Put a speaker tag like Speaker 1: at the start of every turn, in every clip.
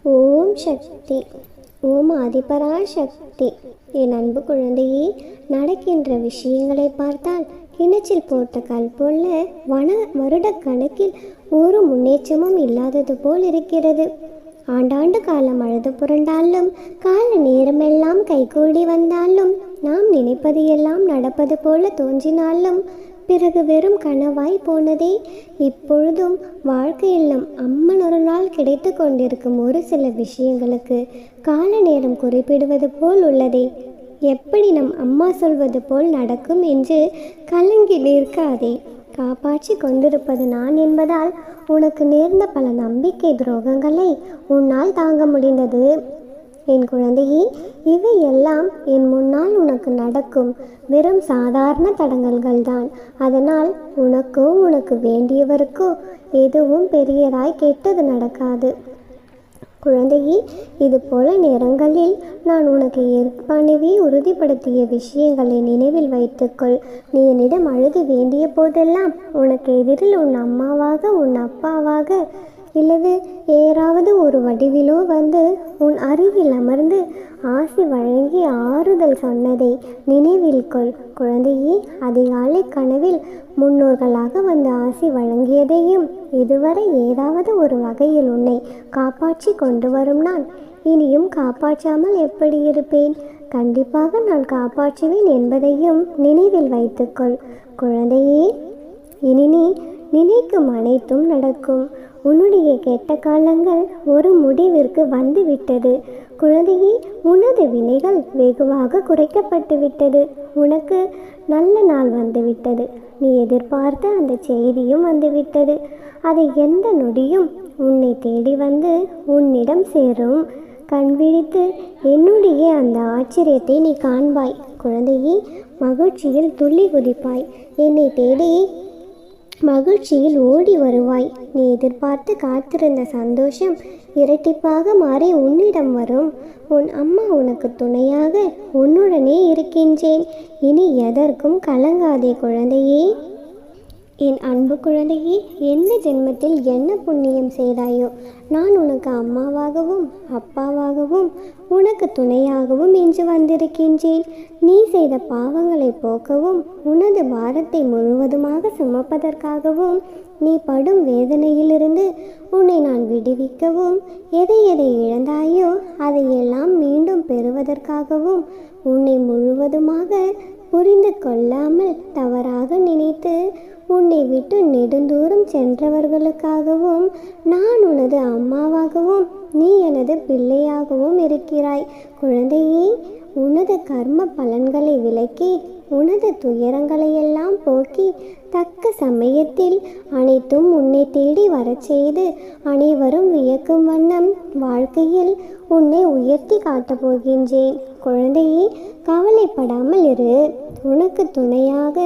Speaker 1: ஓம் சக்தி. ஓம் ஆதிபரா சக்தி. என் அன்பு குழந்தையே, நடக்கின்ற விஷயங்களை பார்த்தால் கிணற்றில் போட்ட கல் போல வருட கணக்கில் ஒரு முன்னேற்றமும் இல்லாதது போல் இருக்கிறது. ஆண்டாண்டு காலம் அழுது புரண்டாலும், கால நேரமெல்லாம் கைகூடி வந்தாலும், நாம் நினைப்பது எல்லாம் நடப்பது போல தோன்றினாலும் பிறகு வெறும் கனவாய் போனதே. இப்பொழுதும் வாழ்க்கையில் நம் அம்மன் ஒரு நாள் கிடைத்து கொண்டிருக்கும் ஒரு சில விஷயங்களுக்கு கால நேரம் குறிப்பிடுவது போல் உள்ளதே. எப்படி நம் அம்மா சொல்வது போல் நடக்கும் என்று கலங்கி நிற்காதே. காப்பாற்றி கொண்டிருப்பது நான் என்பதால் உனக்கு நேர்ந்த பல நம்பிக்கை துரோகங்களை உன்னால் தாங்க முடிந்தது. என் குழந்தையே, இவை எல்லாம் என் முன்னால் உனக்கு நடக்கும் வெறும் சாதாரண தடங்கல்கள் தான். அதனால் உனக்கோ உனக்கு வேண்டியவருக்கோ எதுவும் பெரியதாய் கெட்டது நடக்காது. குழந்தையே, இது போல நேரங்களில் நான் உனக்கு ஏற்கனவே உறுதிப்படுத்திய விஷயங்களை நினைவில் வைத்துக்கொள். நீ என்னிடம் அழுது வேண்டிய போதெல்லாம் உனக்கு எதிரில் உன் அம்மாவாக, உன் அப்பாவாக, இல்லது ஏறாவது ஒரு வடிவிலோ வந்து உன் அருகில் அமர்ந்து ஆசி வழங்கி ஆறுதல் சொன்னதை நினைவில் கொள். குழந்தையே, அதிகாலை கனவில் முன்னோர்களாக வந்து ஆசி வழங்கியதையும், இதுவரை ஏதாவது ஒரு வகையில் உன்னை காப்பாற்றி கொண்டு வரும் நான் இனியும் காப்பாற்றாமல் எப்படி இருப்பேன்? கண்டிப்பாக நான் காப்பாற்றுவேன் என்பதையும் நினைவில் வைத்துக்கொள். குழந்தையே, இனி நீ நினைக்கும் அனைத்தும் நடக்கும். உன்னுடைய கெட்ட காலங்கள் ஒரு முடிவிற்கு வந்துவிட்டது. குழந்தையே, உனது வினைகள் வெகுவாக குறைக்கப்பட்டு விட்டது. உனக்கு நல்ல நாள் வந்துவிட்டது. நீ எதிர்பார்த்த அந்த செய்தியும் வந்துவிட்டது. அதை எந்த நொடியும் உன்னை தேடி வந்து உன்னிடம் சேரும். கண் விழித்து என்னுடைய அந்த ஆச்சரியத்தை நீ காண்பாய். குழந்தையே, மகிழ்ச்சியில் துள்ளி குதிப்பாய். என்னை தேடி மகிழ்ச்சியில் ஓடி வருவாய். நீ எதிர்பார்த்து காத்திருந்த சந்தோஷம் இரட்டிப்பாக மாறி உன்னிடம் வரும். உன் அம்மா உனக்கு துணையாக உன்னுடனே இருக்கின்றேன். இனி எதற்கும் கலங்காதே குழந்தையே. என் அன்பு குழந்தையே, எந்த ஜென்மத்தில் என்ன புண்ணியம் செய்தாயோ நான் உனக்கு அம்மாவாகவும் அப்பாவாகவும் உனக்கு துணையாகவும் இன்று வந்திருக்கின்றேன். நீ செய்த பாவங்களை போக்கவும், உனது பாரத்தை முழுவதுமாக சுமப்பதற்காகவும், நீ படும் வேதனையிலிருந்து உன்னை நான் விடுவிக்கவும், எதை எதை இழந்தாயோ அதையெல்லாம் மீண்டும் பெறுவதற்காகவும், உன்னை முழுவதுமாக புரிந்து கொள்ளாமல் தவறாக நினைத்து உன்னை விட்டு நெடுந்தூரம் சென்றவர்களுக்காகவும் நான் உனது அம்மாவாகவும் நீ எனது பிள்ளையாகவும் இருக்கிறாய். குழந்தையே, உனது கர்ம பலன்களை விலக்கி உனது துயரங்களையெல்லாம் போக்கி தக்க சமயத்தில் அனைத்தும் உன்னை தேடி வரச் செய்து அனைவரும் வியக்கும் வண்ணம் வாழ்க்கையில் உன்னை உயர்த்தி காட்டப் போகின்றேன். குழந்தையே, கவலைப்படாமல் இரு. உனக்கு துணையாக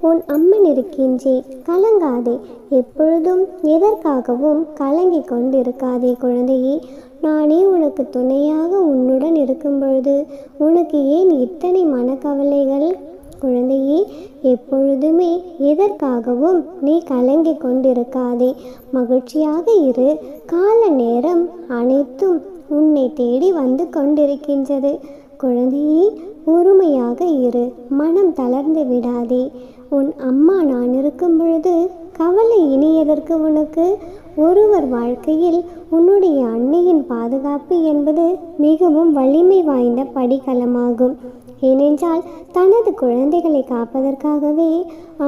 Speaker 1: உன் அம்மன் இருக்கின்றேன். கலங்காதே. எப்பொழுதும் எதற்காகவும் கலங்கி கொண்டிருக்காதே குழந்தையே. நானே உனக்கு துணையாக உன்னுடன் இருக்கும் பொழுது உனக்கு ஏன் இத்தனை மனக்கவலைகள்? குழந்தையே, எப்பொழுதுமே எதற்காகவும் நீ கலங்கி கொண்டிருக்காதே. மகிழ்ச்சியாக இரு. கால நேரம் அனைத்தும் உன்னை தேடி வந்து கொண்டிருக்கின்றது. குழந்தையே, பொறுமையாக இரு. மனம் தளர்ந்து விடாதே. உன் அம்மா நான் இருக்கும் பொழுது கவலை இனி எதற்கு உனக்கு? ஒருவர் வாழ்க்கையில் உன்னுடைய அன்னையின் பாதுகாப்பு என்பது மிகவும் வலிமை வாய்ந்த படிக்கலமாகும். ஏனென்றால் தனது குழந்தைகளை காப்பதற்காகவே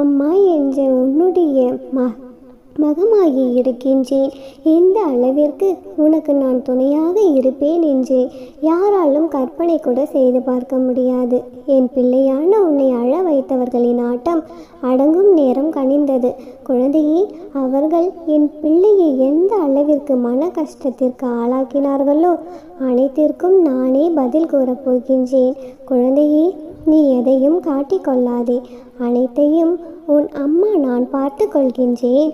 Speaker 1: அம்மா என்ற உன்னுடைய மகமாகி இருக்கின்றேன். எந்த அளவிற்கு உனக்கு நான் துணையாக இருப்பேன் என்று யாராலும் கற்பனை கூட செய்து பார்க்க முடியாது. என் பிள்ளையான உன்னை அழ வைத்தவர்களின் ஆட்டம் அடங்கும் நேரம் கனிந்தது. குழந்தையே, அவர்கள் என் பிள்ளையை எந்த அளவிற்கு மன கஷ்டத்திற்கு ஆளாக்கினார்களோ அனைத்திற்கும் நானே பதில் கூறப்போகின்றேன். குழந்தையே, நீ எதையும் காட்டிக்கொள்ளாதே. அனைத்தையும் உன் அம்மா நான் பார்த்து கொள்கின்றேன்.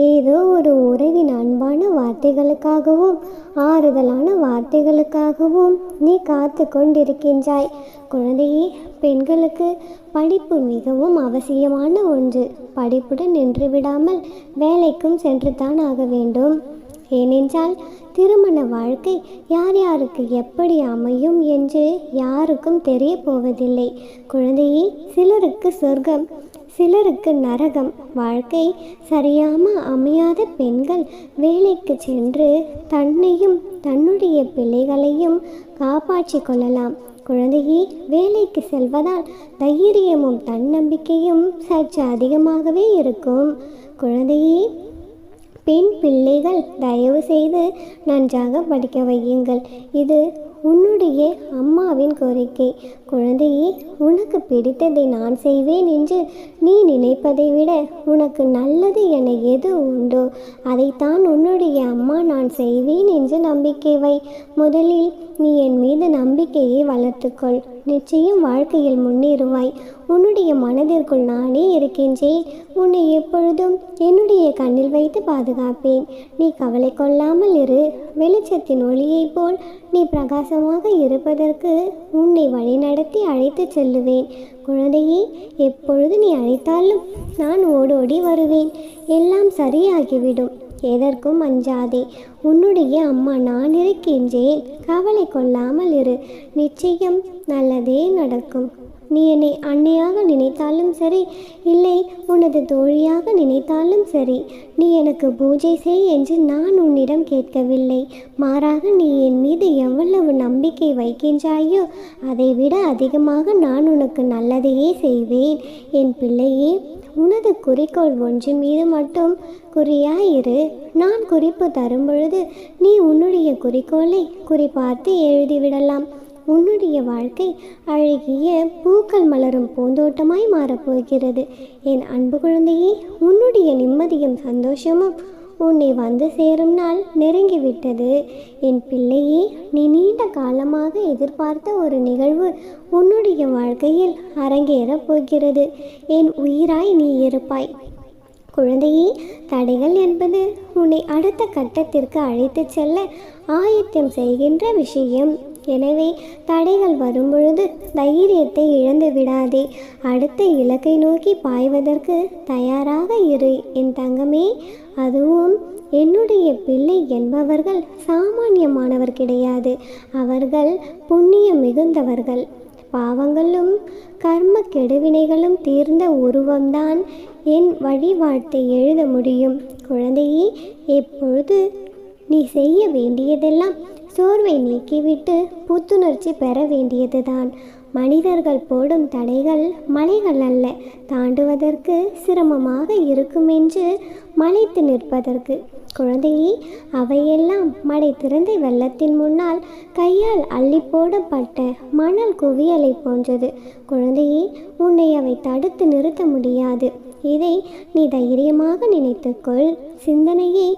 Speaker 1: ஏதோ ஒரு உறவின் அன்பான வார்த்தைகளுக்காகவும் ஆறுதலான வார்த்தைகளுக்காகவும் நீ காத்து கொண்டிருக்கின்றாய். குழந்தையே, பெண்களுக்கு படிப்பு மிகவும் அவசியமான ஒன்று. படிப்புடன் நின்று விடாமல் வேலைக்கும் சென்று தான் ஆக வேண்டும். ஏனென்றால் திருமண வாழ்க்கை யார் யாருக்கு எப்படி அமையும் என்று யாருக்கும் தெரிய போவதில்லை. குழந்தையே, சிலருக்கு சொர்க்கம், சிலருக்கு நரகம். வாழ்க்கை சரியாம அமையாத பெண்கள் வேலைக்கு சென்று தன்னையும் தன்னுடைய பிள்ளைகளையும் காப்பாற்றி கொள்ளலாம். குழந்தையே, வேலைக்கு செல்வதால் தைரியமும் தன்னம்பிக்கையும் சற்று அதிகமாகவே இருக்கும். குழந்தையே, பெண் பிள்ளைகள் தயவு செய்து நன்றாக படிக்க வையுங்கள். இது உன்னுடைய அம்மாவின் கோரிக்கை. குழந்தையே, உனக்கு பிடித்ததை நான் செய்வேன் என்று நீ நினைப்பதை விட உனக்கு நல்லது என எது உண்டோ அதைத்தான் உன்னுடைய அம்மா நான் செய்வேன் என்று நம்பிக்கை வை. முதலில் நீ என் மீது நம்பிக்கையை வளர்த்துக்கொள். நிச்சயம் வாழ்க்கையில் முன்னேறுவாய். உன்னுடைய மனதிற்குள் நானே இருக்கின்றேன். உன்னை எப்பொழுதும் என்னுடைய கண்ணில் வைத்து பாதுகாப்பேன். நீ கவலை கொள்ளாமல் இரு. வெளிச்சத்தின் ஒளியைப் போல் நீ பிரகாசமாக இருப்பதற்கு உன்னை வழிநடத்தி அழைத்து செல்லுவேன். குழந்தையே, எப்பொழுது நீ அழைத்தாலும் நான் ஓடோடி வருவேன். எல்லாம் சரியாகிவிடும். எதற்கும் அஞ்சாதே. உன்னுடைய அம்மா நான் இருக்கின்றேன். கவலை கொள்ளாமல் இரு. நிச்சயம் நல்லதே நடக்கும். நீ என்னை அன்னையாக நினைத்தாலும் சரி, இல்லை உனது தோழியாக நினைத்தாலும் சரி, நீ எனக்கு பூஜை செய் என்று நான் உன்னிடம் கேட்கவில்லை. மாறாக நீ என் மீது எவ்வளவு நம்பிக்கை வைக்கின்றாயோ அதைவிட அதிகமாக நான் உனக்கு நல்லதையே செய்வேன். என் பிள்ளையே, உனது குறிக்கோள் ஒன்று மீது மட்டும் குறியாயிரு. நான் குறிப்பு தரும் பொழுது நீ உன்னுடைய குறிக்கோளை குறிப்பார்த்து எழுதிவிடலாம். உன்னுடைய வாழ்க்கை அழகிய பூக்கள் மலரும் பூந்தோட்டமாய் மாறப்போகிறது. என் அன்பு குழந்தையே, உன்னுடைய நிம்மதியும் சந்தோஷமும் உன்னை வந்து சேரும் நாள் நெருங்கிவிட்டது. என் பிள்ளையே, நீ நீண்ட காலமாக எதிர்பார்த்த ஒரு நிகழ்வு உன்னுடைய வாழ்க்கையில் அரங்கேறப் போகிறது. என் உயிராய் நீ இருப்பாய். குழந்தையே, தடைகள் என்பது உன்னை அடுத்த கட்டத்திற்கு அழைத்து செல்ல ஆயத்தம் செய்கின்ற விஷயம். எனவே தடைகள் வரும்பொழுது தைரியத்தை இழந்து விடாதே. அடுத்த இலக்கை நோக்கி பாய்வதற்கு தயாராக இரு என் தங்கமே. அதுவும் என்னுடைய பிள்ளை என்பவர்கள் சாமானியமானவர் கிடையாது. அவர்கள் புண்ணியம் மிகுந்தவர்கள். பாவங்களும் கர்ம கெடுவினைகளும் தீர்ந்த உருவம்தான் என் வழிபாட்டை எழுத முடியும். குழந்தையே, எப்பொழுது நீ செய்ய வேண்டியதெல்லாம் சோர்வை நீக்கிவிட்டு புத்துணர்ச்சி பெற வேண்டியதுதான். மனிதர்கள் போடும் தடைகள் மலைகள் அல்ல, தாண்டுவதற்கு சிரமமாக இருக்குமென்று மலைத்து நிற்பதற்கு. குழந்தையே, அவையெல்லாம் மடை திறந்த வெள்ளத்தின் முன்னால் கையால் அள்ளி போடப்பட்ட மணல் குவியலை போன்றது. குழந்தையே, உன்னை அவை தடுத்து நிறுத்த முடியாது. இதை நீ தைரியமாக நினைத்துக்கொள். சிந்தனையை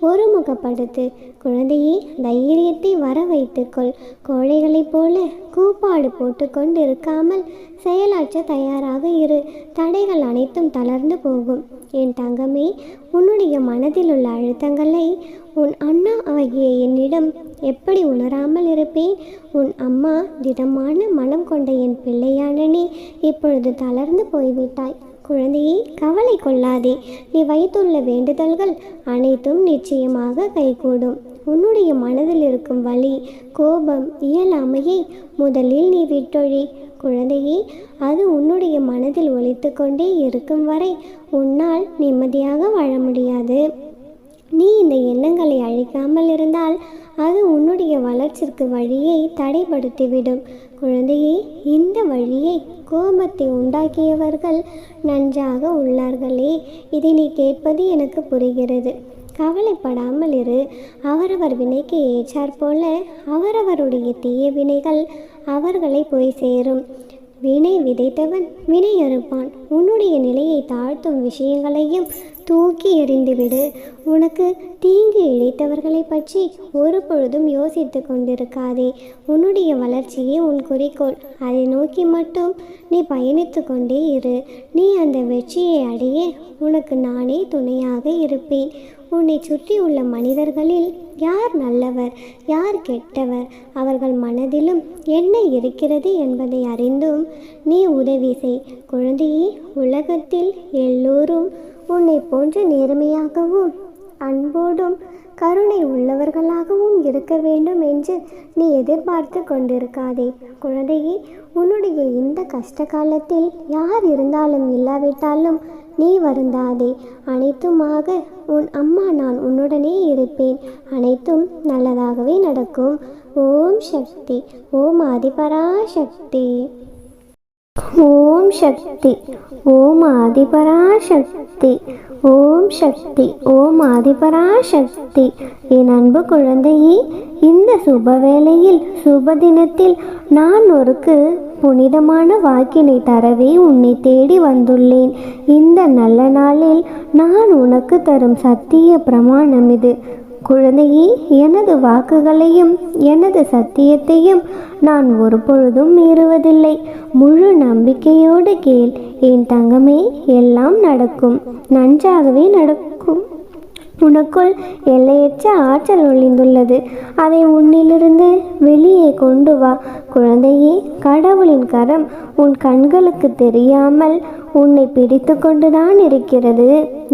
Speaker 1: ஒருமுகப்படுத்து. குழந்தையே, தைரியத்தை வர வைத்துக்கொள். கோழைகளைப் போல கூப்பாடு போட்டு கொண்டு இருக்காமல் செயலாற்ற தயாராக இரு. தடைகள் அனைத்தும் தளர்ந்து போகும். என் தங்கமே, உன்னுடைய மனதில் உள்ள அழுத்தங்களை உன் அண்ணா ஆகிய என்னிடம் எப்படி உணராமல் இருப்பேன்? உன் அம்மா திடமான மனம் கொண்ட என் பிள்ளையான நீ இப்பொழுது தளர்ந்து போய்விட்டாய். குழந்தையே, கவலை கொள்ளாதே. நீ வைத்துள்ள வேண்டுதல்கள் அனைத்தும் நிச்சயமாக கைகூடும். உன்னுடைய மனதில் இருக்கும் வலி, கோபம், இயலாமையை முதலில் நீ விட்டொழி. குழந்தையே, அது உன்னுடைய மனதில் ஒலித்து கொண்டே இருக்கும் வரை உன்னால் நிம்மதியாக வாழ முடியாது. நீ இந்த எண்ணங்களை அழிக்காமல் இருந்தால் அது உன்னுடைய வளர்ச்சிக்கு வழியை தடைப்படுத்திவிடும். குழந்தையே, இந்த வழியை கோபத்தை உண்டாக்கியவர்கள் நன்றாக உள்ளார்களே. இதை நீ கேட்பது எனக்கு புரிகிறது. கவலைப்படாமல் இரு. அவரவர் வினைக்கு ஏற்றாற் போல அவரவருடைய தீய வினைகள் அவர்களை போய் சேரும். வினை விதைத்தவன் வினை அறுப்பான். உன்னுடைய நிலையை தாழ்த்தும் விஷயங்களையும் தூக்கி எறிந்துவிடு. உனக்கு தீங்கு இழைத்தவர்களை பற்றி ஒரு பொழுதும் யோசித்து கொண்டிருக்காதே. உன்னுடைய வளர்ச்சியே உன் குறிக்கோள். அதை நோக்கி மட்டும் நீ பயணித்து கொண்டே இரு. நீ அந்த வெற்றியை அடைய உனக்கு நானே துணையாக இருப்பேன். உன்னை சுற்றி உள்ள மனிதர்களில் யார் நல்லவர், யார் கெட்டவர், அவர்கள் மனதிலும் என்ன இருக்கிறது என்பதை அறிந்தும் நீ உதவி செய். குழந்தையே, உலகத்தில் எல்லோரும் உன்னை போன்ற நேர்மையாகவும் அன்போடும் கருணை உள்ளவர்களாகவும் இருக்க வேண்டும் என்று நீ எதிர்பார்த்து கொண்டிருக்காதே. குழந்தையே, உன்னுடைய இந்த கஷ்ட காலத்தில் யார் இருந்தாலும் இல்லாவிட்டாலும் நீ வருந்தாதே. அனைத்துமாக உன் அம்மா நான் உன்னுடனே இருப்பேன். அனைத்தும் நல்லதாகவே நடக்கும். ஓம் சக்தி. ஓம் ஆதிபராசக்தி. ஓம் சக்தி. ஓம் ஆதிபராசக்தி. ஓம் சக்தி. ஓம் ஆதிபராசக்தி. என் அன்பு குழந்தையே, இந்த சுப வேளையில் சுப தினத்தில் நான் ஒரு புனிதமான வாக்கினை தரவே உன்னை தேடி வந்துள்ளேன். இந்த நல்ல நாளில் நான் உனக்கு தரும் சத்திய பிரமாணம் இது. குழந்தையே, எனது வாக்குகளையும் எனது சத்தியத்தையும் நான் ஒரு பொழுதும் மீறுவதில்லை. முழு நம்பிக்கையோடு கேள் என் தங்கமே. எல்லாம் நடக்கும், நன்றாகவே நடக்கும். உனக்குள் எல்லையற்ற ஆற்றல் ஒளிந்துள்ளது. அதை உன்னிலிருந்து வெளியே கொண்டு வா. குழந்தையே, கடவுளின் கரம் உன் கண்களுக்கு தெரியாமல் உன்னை பிடித்து கொண்டுதான் இருக்கிறது.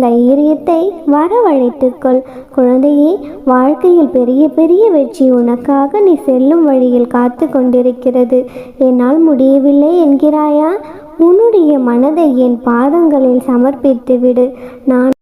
Speaker 1: தைரியத்தை வரவழைத்துக்கொள். குழந்தையே, வாழ்க்கையில் பெரிய பெரிய வெற்றி உனக்காக நீ செல்லும் வழியில் காத்து கொண்டிருக்கிறது. என்னால் முடியவில்லை என்கிறாயா? உன்னுடைய மனதை என் பாதங்களில் சமர்ப்பித்து விடு. நான்